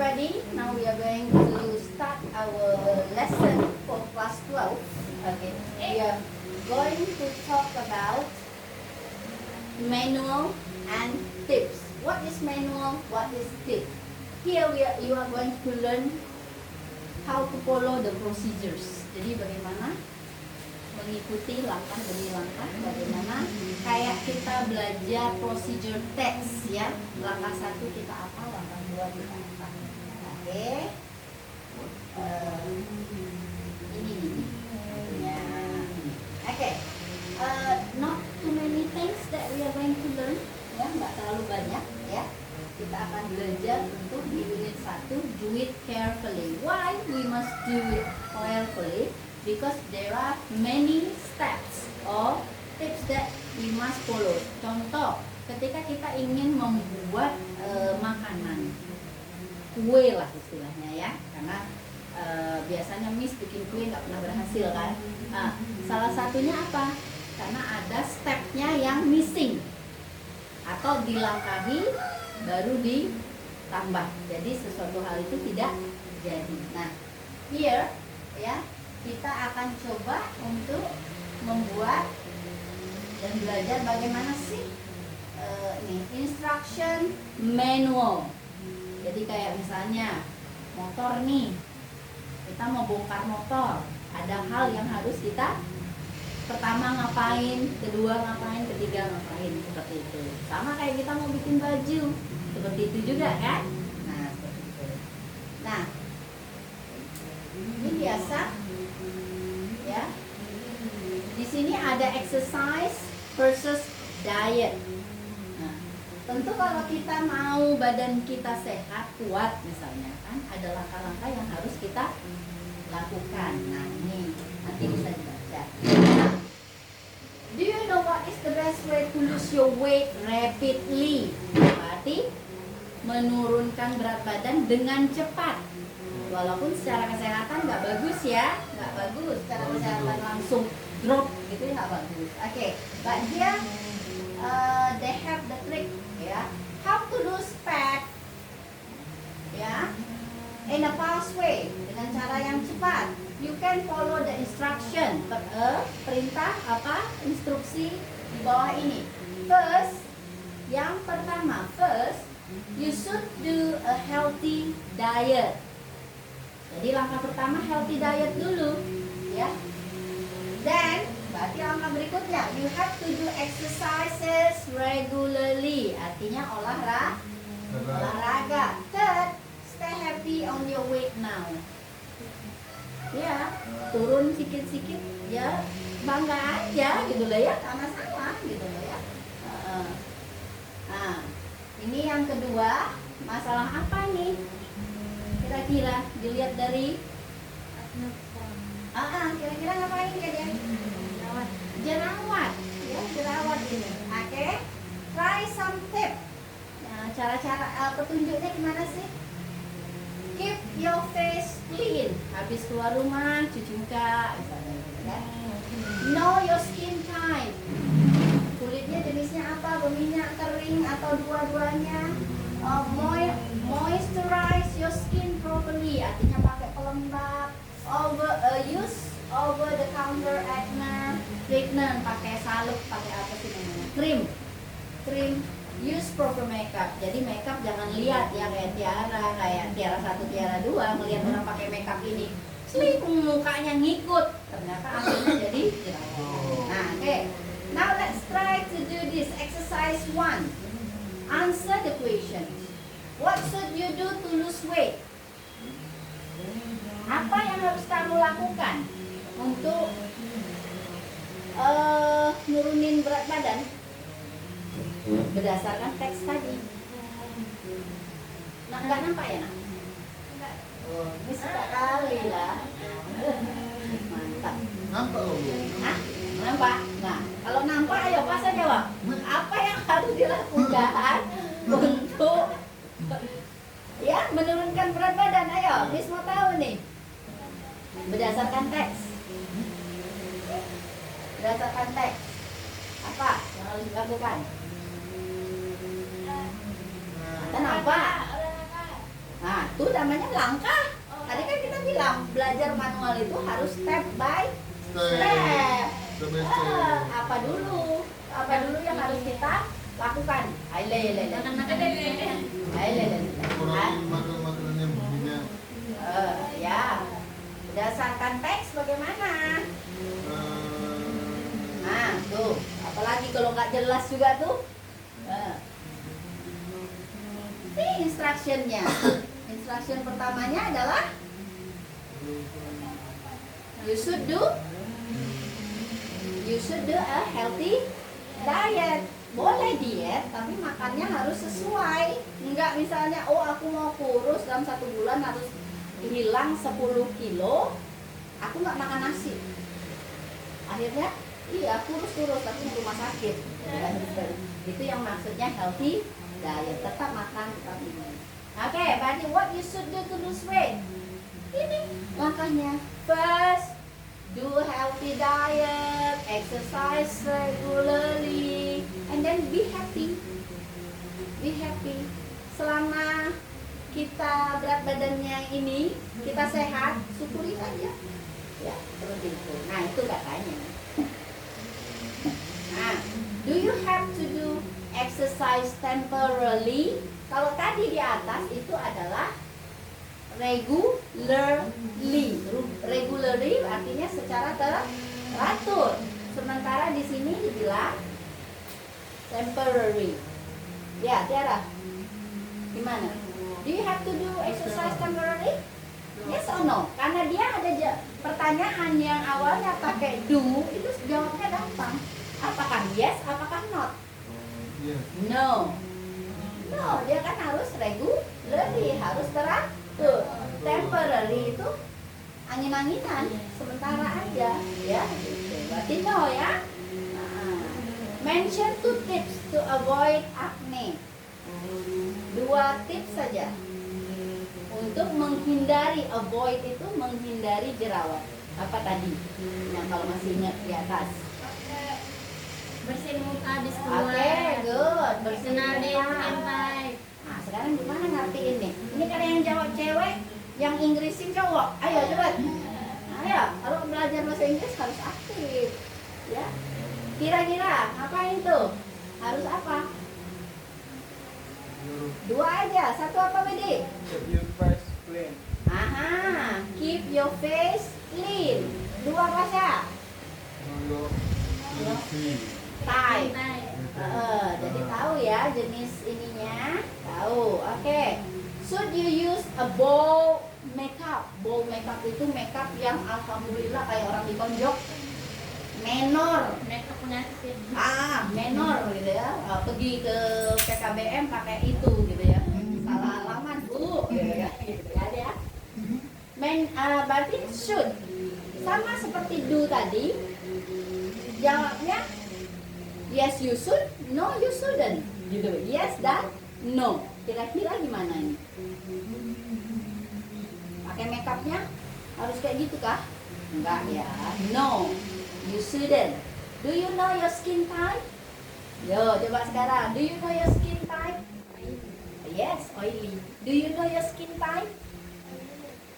everybody. Now we are going to start our lesson for class 12. Okay. We are going to talk about manual and tips. What is manual? What is tip? Here you are going to learn how to follow the procedures. Jadi bagaimana mengikuti langkah demi langkah, bagaimana kayak kita belajar procedure test ya. Langkah 1 kita apa, langkah 2 kita apa. Oke. Ini ya. Oke. Not too many things that we are going to learn ya, nggak terlalu banyak ya. Kita akan belajar untuk di unit 1, do it carefully. Why we must do it carefully? Because there are many steps or tips that we must follow. Contoh, ketika kita ingin membuat makanan, kue lah istilahnya ya, karena biasanya Miss bikin kue nggak pernah berhasil kan. Salah satunya apa? Karena ada stepnya yang missing atau dilangkahi baru ditambah. Jadi sesuatu hal itu tidak jadi. Nah, here ya. Kita akan coba untuk membuat dan belajar bagaimana sih instruction manual. Jadi kayak misalnya motor nih, kita mau bongkar motor, ada hal yang harus kita pertama ngapain, kedua ngapain, ketiga ngapain, seperti itu. Sama kayak kita mau bikin baju, seperti itu juga kan? Nah, seperti itu. Nah, ini biasa. Ya. Di sini ada exercise versus diet. Nah, tentu kalau kita mau badan kita sehat, kuat misalnya kan, ada langkah-langkah yang harus kita lakukan. Nah, ini nanti bisa dibaca. Nah, do you know what is the best way to lose your weight rapidly? Berarti menurunkan berat badan dengan cepat. Walaupun secara kesehatan nggak bagus ya, nggak bagus secara kesehatan langsung drop gitu ya, nggak bagus. Oke, but here they have the trick ya, how to lose fat ya, in a fast way, dengan cara yang cepat. You can follow the instruction, perintah apa, instruksi di bawah ini. First, yang pertama, you should do a healthy diet. Jadi langkah pertama healthy diet dulu ya. Then berarti langkah berikutnya you have to do exercises regularly. Artinya olahraga. Third, stay happy on your weight now. Ya, turun sikit-sikit ya, bangga aja gitu lah ya, sama-sama gitu loh ya. Nah, ini yang kedua, masalah apa nih? Kira-kira dilihat dari kira-kira ngapain dia? Jerawat ya, jerawat ini. Oke. Try some tip. Nah, cara-cara petunjuknya gimana sih? Keep your face clean. Habis keluar rumah cuci muka misalnya ya. Know your skin type. Kulitnya jenisnya apa? Berminyak, kering atau dua-duanya? Moisturize your skin properly, artinya pakai pelembab. Use over the counter acne treatment, pakai salep, pakai apa sih namanya, krim. Use proper makeup. Jadi makeup jangan lihat ya kayak Tiara 1, Tiara 2 melihat orang pakai makeup ini, mukanya ngikut, ternyata akhirnya jadi jerawat. Nah, oke. Now let's try to do this exercise 1. Answer the question. What should you do to lose weight? Apa yang harus kamu lakukan untuk nurunin berat badan? Berdasarkan teks tadi. Nah, nggak nampak ya, nak? Oh, ini suka kali lah. Mantap. Nampak loh. Hah? Nampak? Nah, kalau nampak ayo pasal jawab. Apa yang harus dilakukan untuk ya menurunkan berat badan? Ayo, Miss mau tahu nih. Berdasarkan teks. Berdasarkan teks. Apa yang harus dilakukan? Kita nampak. Nah, Itu namanya langkah. Tadi kan kita bilang belajar manual itu harus step by step. Apa dulu? Apa dulu yang harus kita lakukan? Ya. Berdasarkan teks bagaimana? Nah, tuh. Apalagi kalau nggak jelas juga tuh. Ini instructionnya. Instruction pertamanya adalah you should do a healthy diet. Boleh diet, tapi makannya harus sesuai. Enggak misalnya, oh aku mau kurus dalam 1 bulan harus hilang 10 kilo, aku nggak makan nasi. Akhirnya, iya kurus tapi di rumah sakit. Itu yang maksudnya healthy diet. Tetap makan, tetap minum. Oke, berarti what you should do to lose weight? Ini langkahnya. First, do healthy diet, exercise regularly, and then be happy. Be happy. Selama kita berat badannya ini, kita sehat, syukuri saja. Ya, seperti itu. Nah, itu katanya. Nah, do you have to do exercise temporarily? Kalau tadi di atas itu adalah regularly. Regularly artinya secara teratur. Sementara di sini dibilang temporary. Ya, Tiara. Gimana? Do you have to do exercise temporarily? Yes or no? Karena dia ada pertanyaan yang awalnya pakai do, itu jawabnya gampang. Apakah yes, apakah not? No. No, dia kan harus regularly, harus teratur. Temporary itu angin-anginan, sementara aja, ya. Berarti no ya. Mention 2 tips to avoid acne. 2 tips saja untuk menghindari, avoid itu menghindari jerawat. Apa tadi? Yang kalau masih ingat di atas. Bersihin muka habis keluar. Oke, good. Bersihin Bersihin muka. santai. Nah, sekarang gimana ngertiin nih? Ini karena yang jawab cewek, yang Inggrisin cowok. Ayo coba. Ayo, kalau belajar bahasa Inggris harus aktif. Ya. Kira-kira ngapain tuh? Harus apa? 2 aja. 1 apa, Bedi? Keep your face clean. Aha, keep your face clean. 2 apa sih? Know your Tie. Santai. Jadi tahu ya jenis ininya. Tahu. Oke. Should you use a bow makeup? Bow makeup itu makeup yang alhamdulillah kayak orang ditonjok. Menor. Makeup pengantin. Menor gitu ya. Pergi ke PKBM pakai itu gitu ya. Salah halaman Bu gitu ya. Gitu ya dia. Berarti should. Sama seperti do tadi. Jawabnya yes you should, no you shouldn't. Gitu. Yes dan no. Kira-kira gimana ini? Pakai makeupnya harus kayak gitu kah? Enggak ya. No, you shouldn't. Do you know your skin type? Yo, coba sekarang. Do you know your skin type? Yes, oily. Do you know your skin type?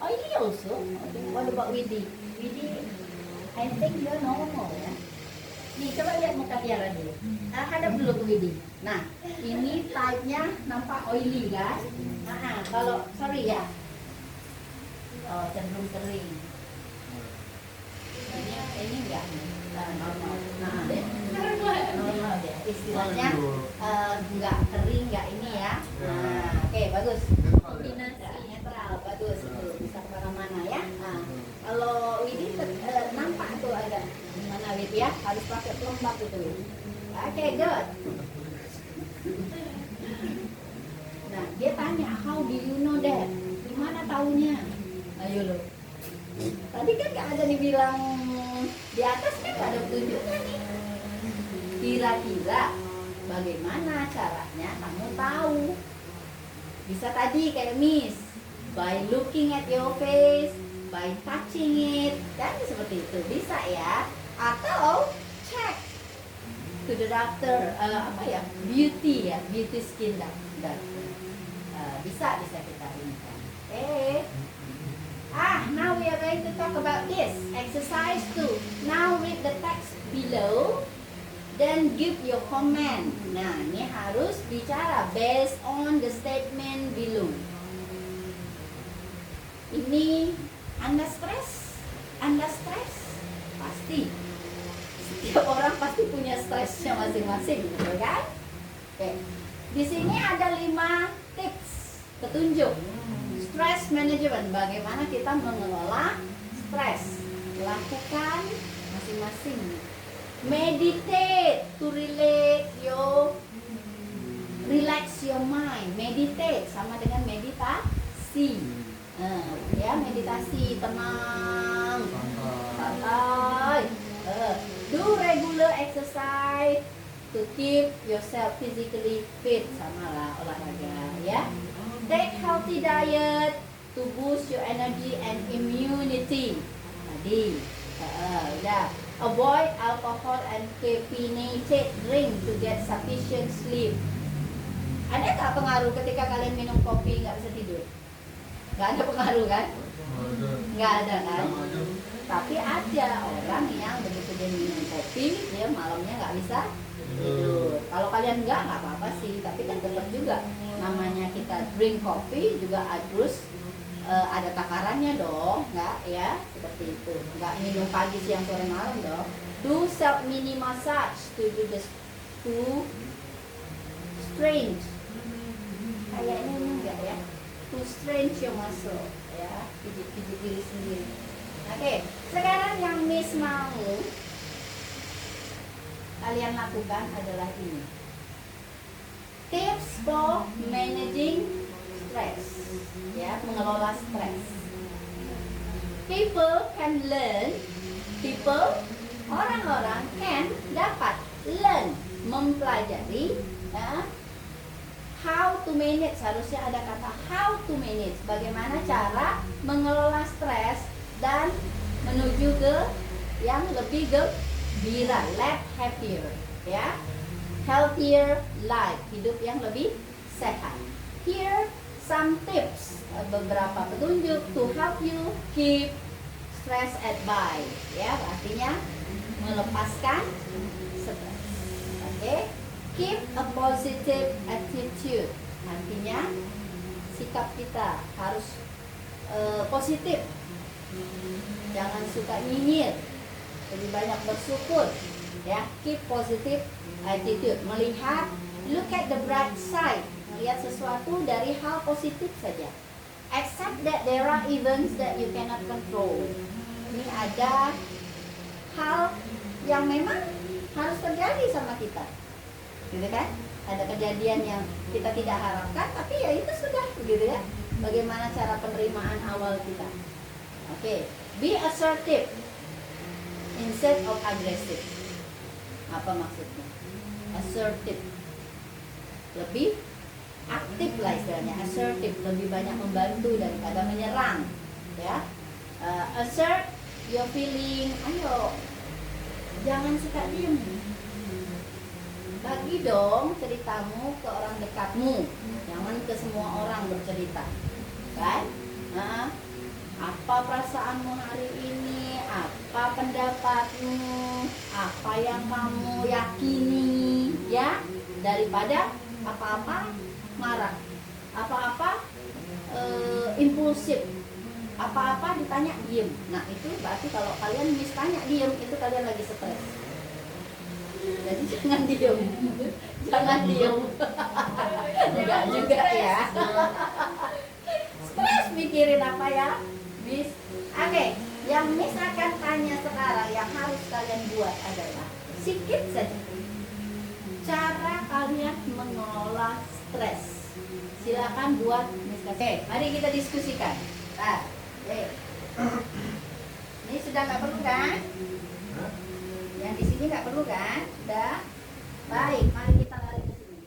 Oily also. Okay. What about Widi? Widi, I think you're normal ya. Nih, coba lihat muka Tiara dulu. Hadap dulu ke Widi. Nah, ini type-nya nampak oily kan? Nah, kalau, sorry ya. Oh, cenderung kering. Ini enggak. Normal. Nah, normal deh. Istilahnya enggak kering, enggak ini ya. Nah, oke, bagus. Kombinasi. Netral, bagus. Tuh, bisa kemana-mana ya. Nah, kalau Widi nampak tuh ada mana Widi ya, harus pakai pelembab itu. Oke, good. Nah, dia tanya, how do you know that? Gimana taunya? Ayo lo. Tadi kan gak ada dibilang di atas kan gak ada petunjuknya nih. Kira-kira bagaimana caranya kamu tahu? Bisa tadi kayak Miss, by looking at your face, by touching it, kan seperti itu bisa ya. Atau check to the doctor, beauty ya, beauty skin doctor. Bisa kita ini kan. Okay. Now we are going to talk about this. Exercise 2. Now read the text below. Then give your comment. Nah, ini harus bicara based on the statement below. Ini Anda stres? Anda stres? Pasti. Setiap orang pasti punya stresnya masing-masing, betul kan? Oke. Di sini ada 5 tips, petunjuk. Stress management, bagaimana kita mengelola stres. Lakukan masing-masing. Meditate to relax your mind. Meditate sama dengan meditasi. Ya, meditasi, tenang, santai. Do regular exercise to keep yourself physically fit, sama lah olahraga, ya. Take healthy diet to boost your energy and immunity. Tadi, udah. Avoid alcohol and caffeinated drink to get sufficient sleep. Ada nggak pengaruh ketika kalian minum kopi nggak bisa tidur? Nggak ada pengaruh kan? Nggak ada kan? Tapi ada orang yang begitu dia minum kopi, dia malamnya nggak bisa tidur. Kalau kalian nggak apa-apa sih, tapi kan tetap juga namanya kita drink coffee juga harus ada takarannya dong, nggak ya seperti itu. Nggak minum pagi, siang, sore, malam dong. Do self mini massage to do the strange. Kayaknya enggak ya. To strange your muscle, ya, pijit-pijit diri sendiri. Oke, sekarang yang Miss mau kalian lakukan adalah ini. Tips for managing stress, ya, mengelola stres. Orang-orang can dapat learn, mempelajari, ya, how to manage. Harusnya ada kata how to manage, bagaimana cara mengelola stres dan menuju ke yang lebih gembira, life happier, ya, healthier life, hidup yang lebih sehat. Here some tips, beberapa petunjuk to help you keep stress at bay, ya, artinya melepaskan stres. Oke. Keep a positive attitude, artinya sikap kita harus positif. Jangan suka nyinyir, lebih banyak bersyukur, ya. Keep positive attitude, melihat, look at the bright side, melihat sesuatu dari hal positif saja. Accept that there are events that you cannot control. Ini ada hal yang memang harus terjadi sama kita, gitu kan? Ada kejadian yang kita tidak harapkan, tapi ya itu sudah, gitu ya. Bagaimana cara penerimaan awal kita? Oke. Be assertive instead of aggressive. Apa maksudnya? Assertive, lebih aktif lah istilahnya. Assertive, lebih banyak membantu daripada menyerang, ya. Assert your feeling. Ayo, jangan suka diem. Bagi dong ceritamu ke orang dekatmu, jangan ke semua orang bercerita, kan? Apa perasaanmu hari ini? Apa pendapatmu? Apa yang kamu yakini? Ya, daripada apa-apa marah, apa-apa impulsif, apa-apa ditanya diem. Nah itu berarti kalau kalian tanya diem, itu kalian lagi stres. Jadi jangan diem, jangan diem. Enggak juga ya. Stres mikirin apa ya, Miss? Oke, yang Miss akan tanya sekarang yang harus kalian buat adalah sedikit saja cara kalian mengelola stres. Silakan buat Miss. Oke, mari kita diskusikan. Nah, ini sudah nggak perlu kan? Yang di sini nggak perlu kan? Udah. Baik, mari kita lari ke sini.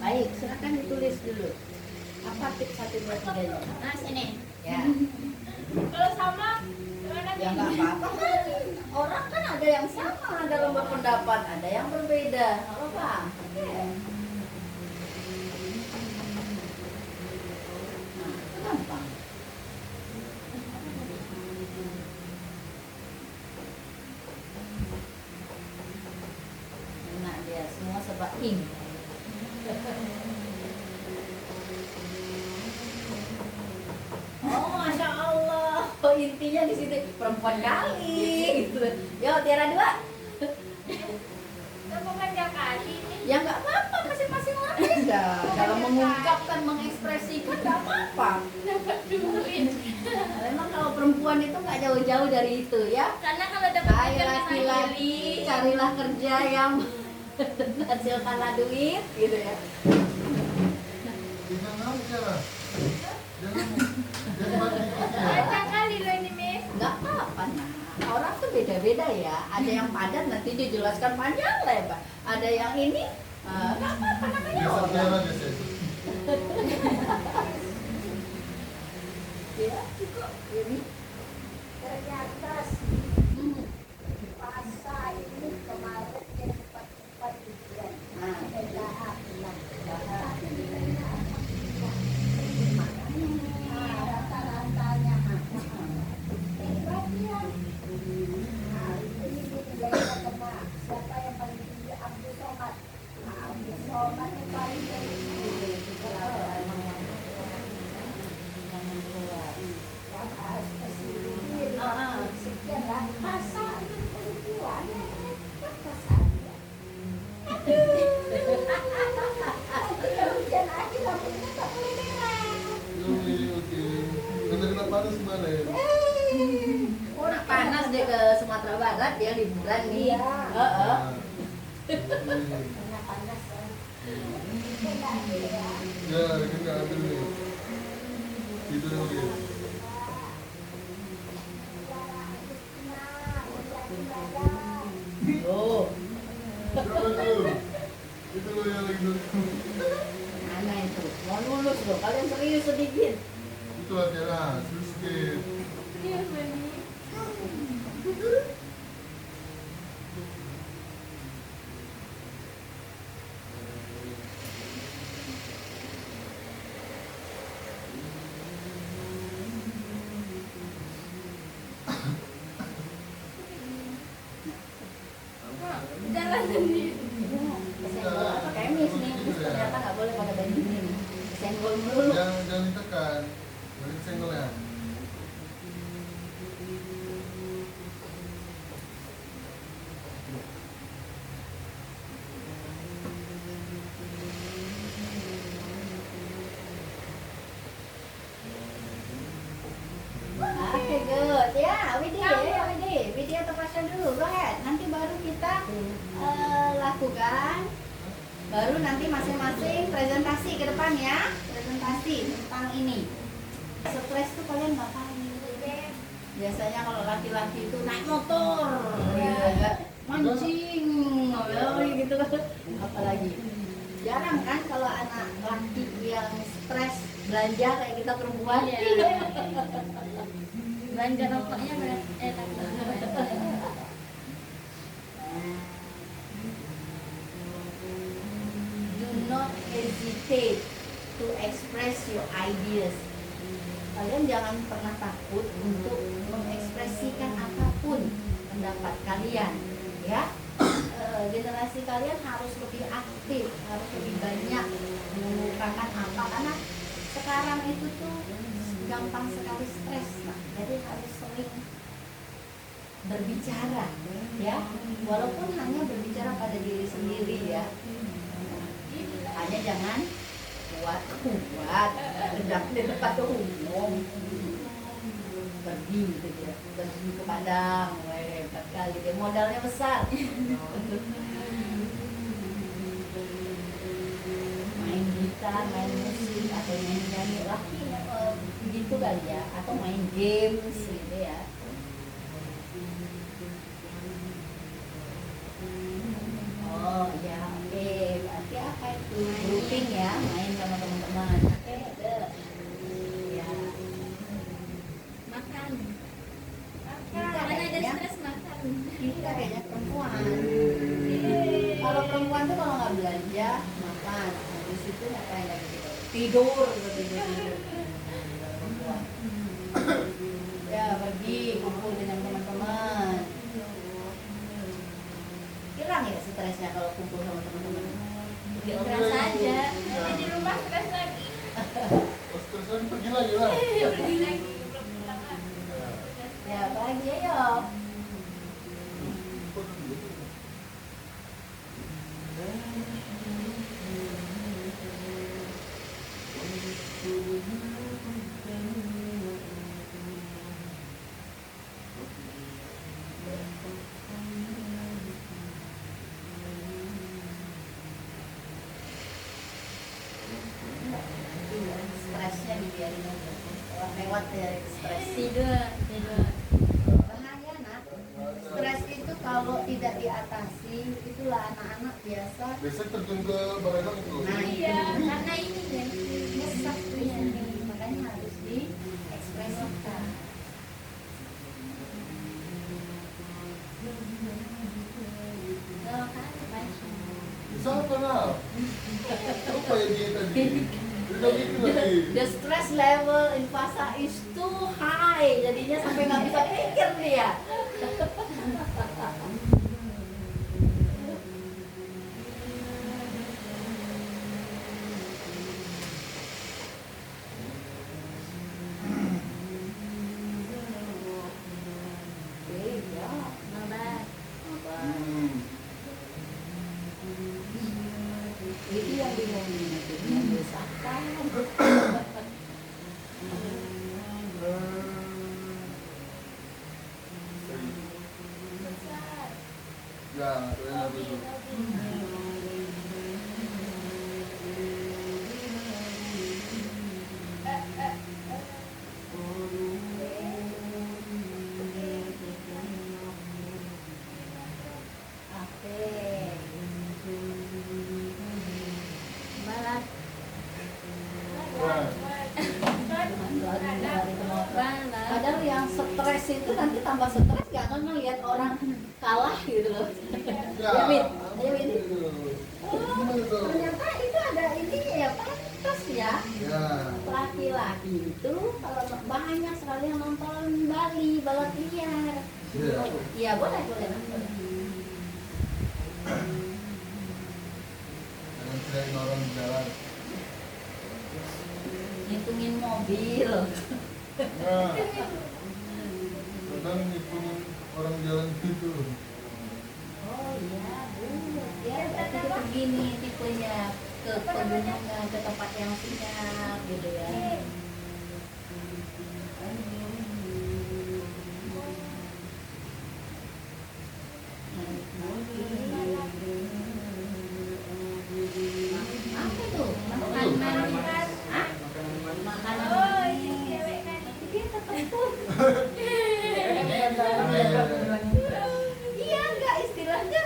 Baik, silakan ditulis dulu. Apa tips 1, 2, 3-nya? Nah, sini. Ya. Kalau sama, gimana? Ya nggak apa-apa kan. Orang kan ada yang sama dalam berpendapat, ada yang berbeda. Nggak apa-apa. Oke. talking. Oh, masya Allah. Oh, intinya di situ perempuan kali gitu. Yo, Tiara 2. Kan bukan tiap kali nih. Ya nggak apa-apa, masing-masing orang beda. Dalam mengungkapkan, mengekspresikan nggak apa-apa. Dapat duit. Memang kalau perempuan itu nggak jauh-jauh dari itu ya. Karena kalau dapat Hai duit kan laki-laki, carilah kerja yang menghasilkanlah duit gitu ya. Jangan mau cara. Jangan mati kita. Banyak kali loh ini, Miss. Nggak apa-apa nah. Orang tuh beda-beda ya. Ada yang padat nanti dijelaskan panjang lebar. Ada yang ini nggak apa-apa namanya Biasa orang. biasa aja sih. Ya, cukup ini. Ternyata puasa ini kemarin yang cepat-cepat hujan. Nah, Lahap, bahas. rata-ratanya. Perhatian. Nah, ini dinilai ketebak. Siapa yang paling tinggi? Abdul Somad. Nah, Abdul Somad yang paling tinggi. Yang harus kesini. Sekian lah. Masa itu perempuan. Apa saja. Hujan aja lampunya tak boleh merah. Oke. Kita kena panas kemarin. Oh, nak panas deh ke Sumatera Barat dia liburan nih. Iya. Heeh. Karena panas. Kita ada ya. Ya, kita nggak ambil nih. Tidur lagi. Oh, Berapa tuh? Itu loh yang lagi nonton. mana itu? Mau lulus loh, kalian serius sedikit. Itu lah Tiara, sedikit. Iya, bener. Jalan sendiri. Kesenggol apa kayak mis nih, mis ternyata nggak boleh pakai baju ini nih. Kesenggol melulu. Jangan ditekan. Jangan senggol ya. Oke, good. Ya, Widya atau Pasha dulu, go ahead. Nanti baru kita lakukan. Baru nanti masing-masing presentasi ke depan ya. Presentasi tentang ini. Stres tuh kalian ngapain? Biasanya kalau laki-laki itu naik motor, ya, mancing, gitu kan. Apalagi jarang kan kalau anak laki yang stres belanja kayak kita perempuan. Iya. Belanja rokoknya berat. Do not hesitate to express your ideas. Kalian jangan pernah takut untuk mengekspresikan apapun pendapat kalian, ya. Generasi kalian harus lebih aktif, harus lebih banyak mengungkapkan apa, karena sekarang itu tuh gampang sekali stres, nah. Jadi harus sering berbicara, ya. Walaupun hanya berbicara pada diri sendiri, ya. Hanya jangan kuat di tempat umum, pergi gitu ya, pergi ke Padang, hebat kali dia, modalnya besar. Main gitar, main musik atau main nyanyi laki gitu kali ya, atau main games gitu ya. Oh ya, oke. Berarti apa itu? Grouping ya, main sama teman-teman. Oke, ada. Ya. Makan. Kita Mana ada kayaknya, stres makan. kita kayaknya perempuan. Kalau perempuan tuh kalau nggak belanja, makan. Habis itu ngapain lagi gitu? Tidur. Perempuan. Ya, pergi kumpul dengan teman-teman. Hilang ya stresnya kalau kumpul sama teman-teman. Keras aja. Nanti di rumah keras lagi. Terus pergi lagi lah. Pergi lagi belum pulang lah. Ya, pagi ayo. Stresnya dibiarin aja. Kalau lewat dari stres. Tidur. Bahaya nak. Stres itu kalau tidak diatasi, itulah anak-anak biasa Biasanya terjun ke barengan itu. Nah, Iya, karena ini deh. nyesek tuh ini. Makanya harus diekspresikan. Kalau kan baik. Bisa apa lah? Apa ya dia tadi? Udah gitu lagi. The stress level in fasa is too high, jadinya sampai nggak bisa pikir dia. Oke, ya. Nobat. Itu yang bingung yang desakan. Besar. Ya, kalian Hobi, itu. hobi. Oke. Balat. Balat. Padahal yang stres itu nanti tambah stres gak akan ngelihat orang kalah gitu loh. Ya, Win. Ayo, Win. Oh, ternyata itu ada ini ya, pantas ya. Ya. Laki-laki itu kalau banyak sekali yang nonton Bali, balap liar. Iya. Iya, boleh. Jangan kirain orang di jalan. Ngitungin mobil. Nah, kadang ngitungin orang jalan gitu. Oh iya, Bu. Ya, berarti kita begini tipenya ke pegunungan, ke tempat yang senyap gitu ya. Apa tuh? Makanan. Hah? Makanan. Oh, ini cewek kan. Dia ketemu. Iya, enggak istilahnya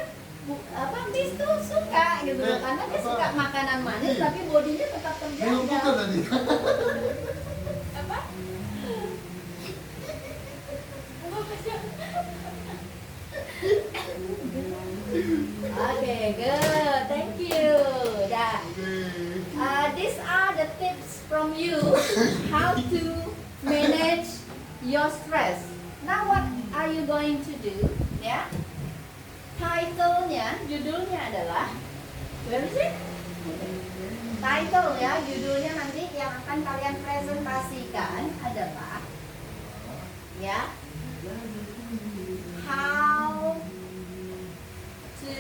apa bis tuh suka gitu loh, karena dia suka makanan manis tapi bodinya tetap Belum bukan terjaga. tadi. Apa? Apa sih? Oke, good, thank you. Dah. These are the tips from you how to manage your stress. Now what are you going to do? Ya, title-nya, judulnya adalah, where is it? Title ya, judulnya nanti yang akan kalian presentasikan adalah, ya, how to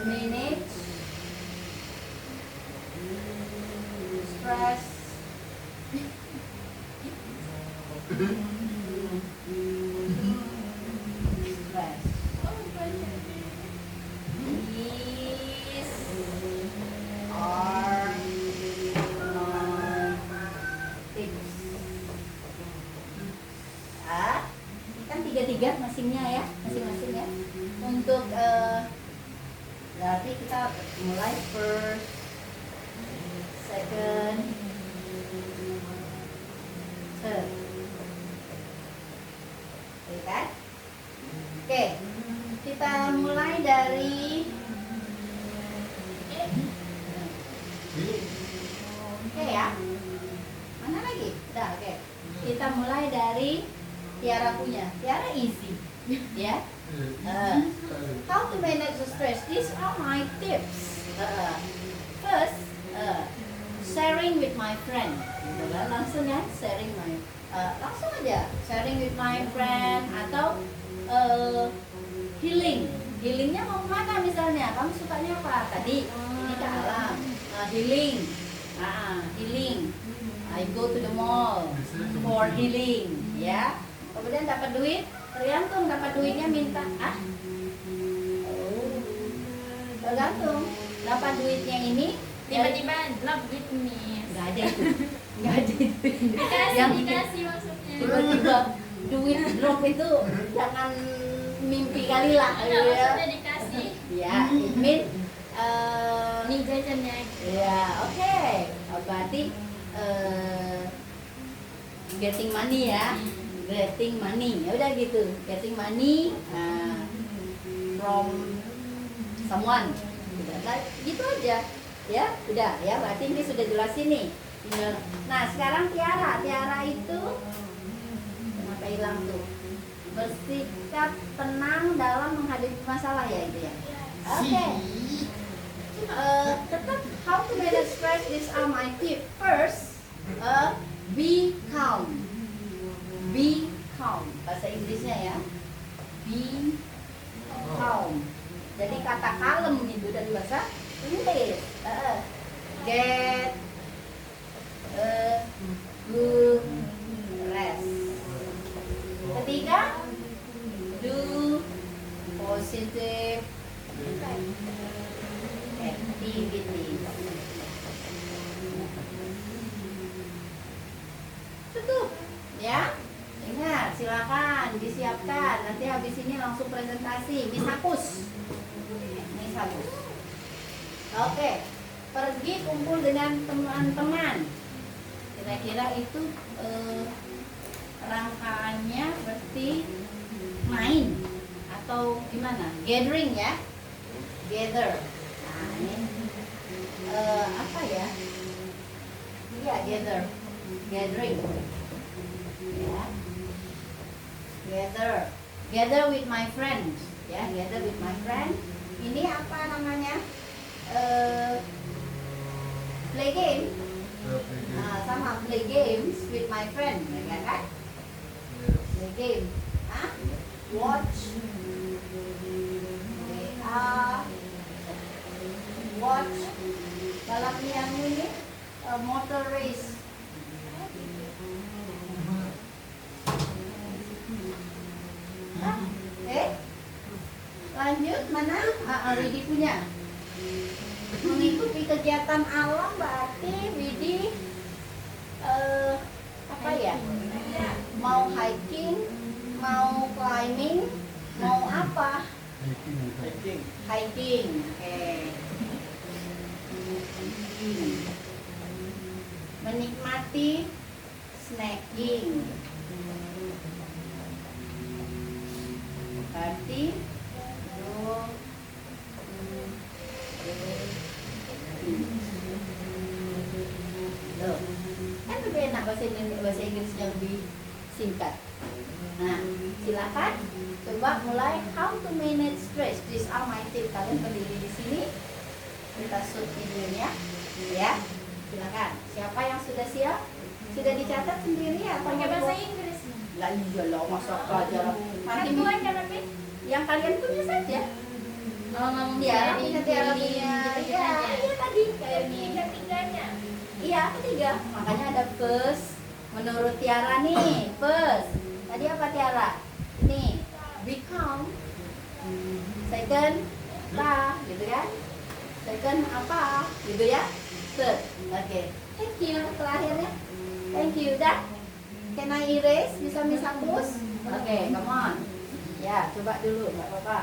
manage stress stress Oh, banyak. These are tips. Kan tiga-tiga masingnya ya, masing-masing ya. Untuk berarti kita mulai first, second, third. Oke kan? Oke, kita mulai dari oke ya. Mana lagi? Udah, oke. Kita mulai dari Tiara punya. Tiara easy. Ya. How to manage the stress? These are my tips. First, sharing with my friend. Gitu kan? Langsung ya, langsung aja sharing with my friend atau healing. Healingnya mau kemana misalnya? Kamu sukanya apa? Tadi ini ke alam. Healing. Healing. I go to the mall for healing. Ya. Kemudian dapat duit. Tergantung dapat duitnya minta. Tergantung. Dapat duitnya ini Tiba-tiba love with me. nggak ada itu. Nggak ada itu. Dikasih maksudnya. Tiba-tiba duit drop itu jangan mimpi kali lah. Enggak, maksudnya dikasih. Ya, it mean Nih jajannya. ya oke. Berarti getting money ya. Getting money. Ya udah gitu. Getting money from someone. Nah, gitu aja. Ya, udah ya. Berarti ini sudah jelasin nih. Nah, sekarang Tiara itu kenapa hilang tuh? Bersikap tenang dalam menghadapi masalah ya itu ya. Oke. Tetap how to manage stress, these are my tips. First, be calm. Be calm. Bahasa Inggrisnya ya. Be calm. Jadi kata kalem gitu dari bahasa Inggris. Get good rest. Ketiga, do positive activity. Cukup, ya. Ingat, silakan disiapkan. Nanti habis ini langsung presentasi. Miss Hapus. Oke, pergi kumpul dengan teman-teman. Kira-kira itu rangkaannya berarti main atau gimana? Gathering ya, gather. Nah ini apa ya? Iya gather, gathering. Ya, gather with my friends. Ya, gather with my friend. Ini apa namanya? Play game. Sama play games with my friend, ya kan? Play game. Watch. Watch. Dalam yang ini motor race. Lanjut mana? Widi punya. Mengikuti kegiatan alam berarti Widi apa ya? Mau hiking, mau climbing, mau apa? Hiking. Oke. Menikmati snacking. Berarti kan lebih enak bahasa Inggrisnya lebih singkat. Nah, silakan coba mulai how to manage stress. These are my tips. Kalian berdiri di sini, kita shoot videonya, ya. Silakan. Siapa yang sudah siap? Sudah dicatat sendiri atau Pakai mau bahasa dibuat? Inggris. Lah iya loh, masa pelajaran. Nanti Satuan kan tapi yang kalian punya saja. ngomong Iya, di Tiara punya. Ya, iya tadi kayak ini. tiga-tiganya. Iya, ketiga. Makanya ada first. Menurut Tiara nih, first. Tadi apa Tiara? Nih, become. Second, apa? Gitu kan? Second apa? Gitu ya? Third. Oke. Thank you. Terakhirnya. Thank you. Dah. Can I erase? Bisa hapus? Oke, come on. Ya, coba dulu, nggak apa-apa.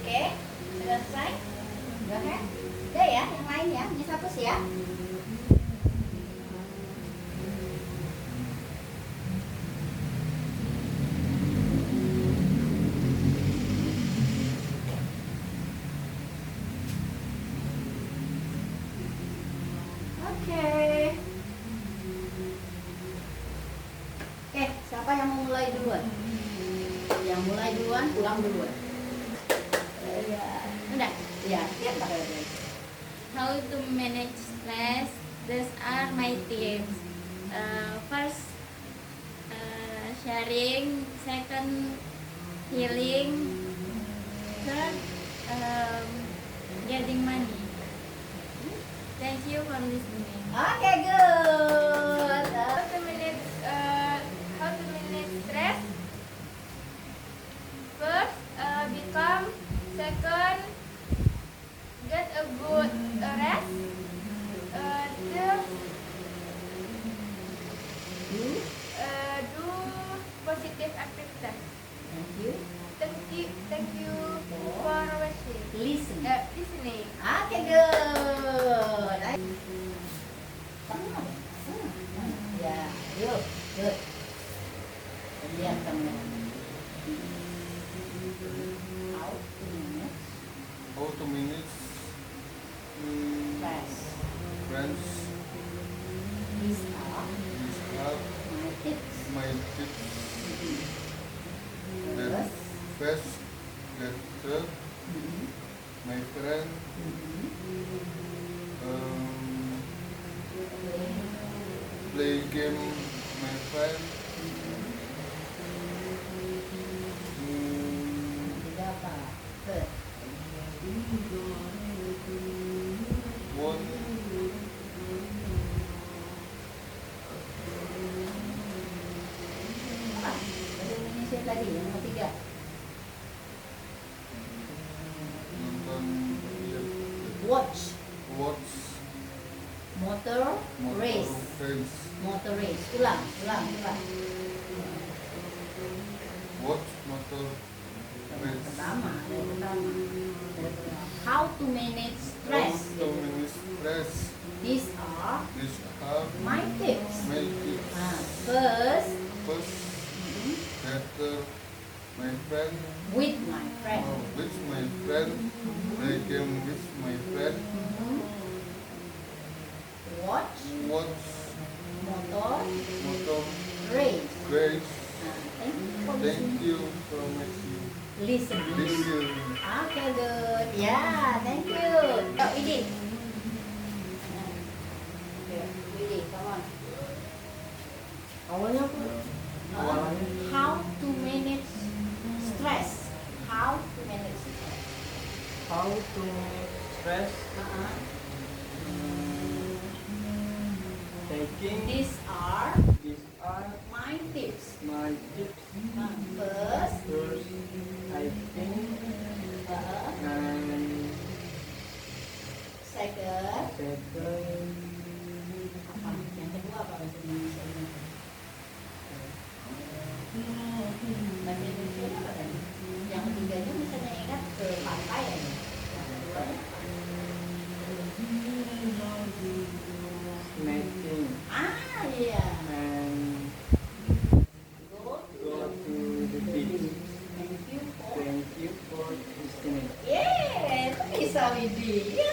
Oke, selesai. Oke, udah ya, yang lain ya, ini hapus ya. Oke. Oke, siapa yang mau mulai duluan? Yang mulai duluan, pulang duluan. Udah, ya, ya, How to manage stress? These are my tips. First, sharing. Second, healing. Third, getting money. Thank you for listening. Oke, good. How to manage stress? First, become. Second, get a good rest. Third, do positive activities. Thank you for watching. Listen. Listening. Oke, good. Ya, yuk, good. Lihat kamu. How to manage Press. friends. These are These are my tips. my tips. That Terus. first, get my friend. Play game my friend. Tidak apa. Good. One Apa? Bahasa Indonesia tadi yang nomor 3. nonton Watch. watch Motor race. race. Motor race. Ulang. Watch motor race. Pertama. How to manage stress. How to manage stress. These are These are my tips. my tips. First, First, better my friend. with my friend. With my friend. Play game with my friend. Watch Watch motor motor race. race. Thank you for Thank you so much. listening. Listen. Oke, good. Ya, thank you. Yuk, Widi. Widi, come on. Awalnya apa? How to manage stress. How to manage stress. How to manage stress. Taking These are these are my tips. my tips. First, First, I think, and second, second, apa? Yang kedua apa bahasa Indonesia ini? Bahasa Indonesia apa tadi? Yang ketiganya misalnya ingat ke pantai ya. Yang keduanya apa? snacking, Iya. and Go. go to the beach. Thank you for. Thank you for listening. Yeay, itu bisa Widi.